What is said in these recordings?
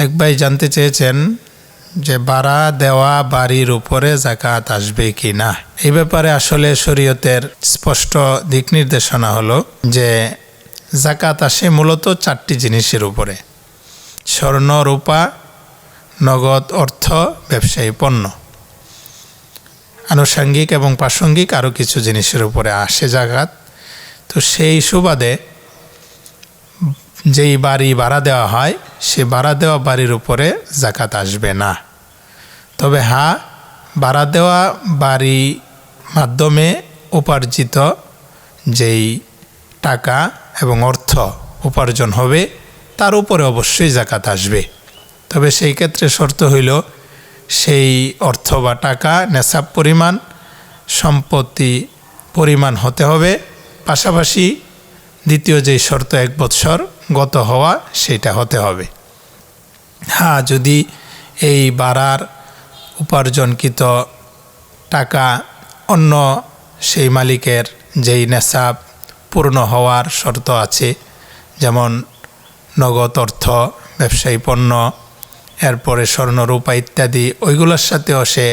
এক ভাই জানতে চেয়েছেন যে ভাড়া দেওয়া বাড়ির উপরে যাকাত আসবে কি না। এই ব্যাপারে আসলে শরীয়তের স্পষ্ট দিক নির্দেশনা হলো যে যাকাত আসে মূলত 4টি জিনিসের উপরে: স্বর্ণ, রূপা, নগদ অর্থ, ব্যবসায়ী পণ্য। আনুষঙ্গিক এবং প্রাসঙ্গিক আরও কিছু জিনিসের উপরে আসে যাকাত। তো সেই সুবাদে যেই বাড়ি ভাড়া দেওয়া হয় সে ভাড়া দেওয়া বাড়ির উপরে যাকাত আসবে না। তবে হ্যাঁ, ভাড়া দেওয়া বাড়ি মাধ্যমে উপার্জিত যেই টাকা এবং অর্থ উপার্জন হবে তার উপরে অবশ্যই যাকাত আসবে। তবে সেই ক্ষেত্রে শর্ত হইল সেই অর্থ বা টাকা নেশাব পরিমাণ, সম্পত্তি পরিমাণ হতে হবে। পাশাপাশি দ্বিতীয় যেই শর্ত 1 বৎসর গত হওয়া সেটা হতে হবে। হ্যাঁ, যদি এই ভাড়ার উপার্জনকৃত টাকা অন্য সেই মালিকের যেই নেশাব পূর্ণ হওয়ার শর্ত আছে, যেমন নগদ অর্থ, ব্যবসায়ী পণ্য, এরপরে স্বর্ণ, রূপা ইত্যাদি, ওইগুলোর সাথেও সে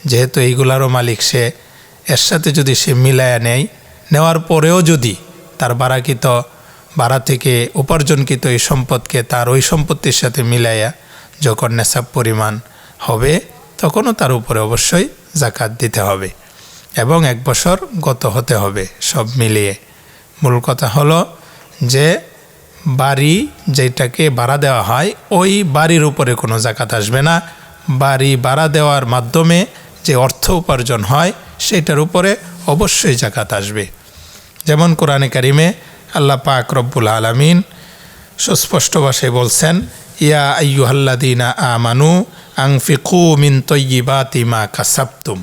যেহেতু এইগুলারও মালিক, সে এর সাথে যদি সে মিলায়া নেওয়ার পরেও যদি তার ভাড়া থেকে উপার্জনকৃত এই সম্পদকে তার ওই সম্পত্তির সাথে মিলাইয়া যখন নেশাব পরিমাণ হবে তখনও তার উপরে অবশ্যই যাকাত দিতে হবে এবং 1 বছর গত হতে হবে সব মিলিয়ে। মূল কথা হলো যে বাড়ি যেটাকে ভাড়া দেওয়া হয় ওই বাড়ির উপরে কোনো যাকাত আসবে না। বাড়ি ভাড়া দেওয়ার মাধ্যমে যে অর্থ উপার্জন হয় সেটার উপরে অবশ্যই যাকাত আসবে। যেমন কোরআনে কারিমে আল্লাহ পাক রব্বুল আলামিন সুস্পষ্ট ভাষায় বলছেন, ইয়া আইয়ুহাল্লাযীনা আমানু আনফিকু মিন তাইয়্যিবাতি মা কাসাবতুম,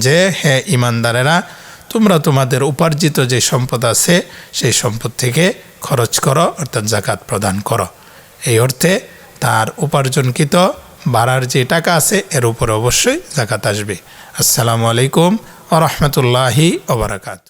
যে হে ঈমানদারেরা, তোমরা তোমাদের উপার্জিত যে সম্পদ আছে সেই সম্পদ থেকে খরচ করো, অর্থাৎ যাকাত প্রদান করো। এই অর্থে তার উপার্জনকৃত ভাড়ার যে টাকা আছে এর উপরে অবশ্যই যাকাত আসবে। আসসালামু আলাইকুম ওয়া রাহমাতুল্লাহি ওয়া বারাকাতুহু।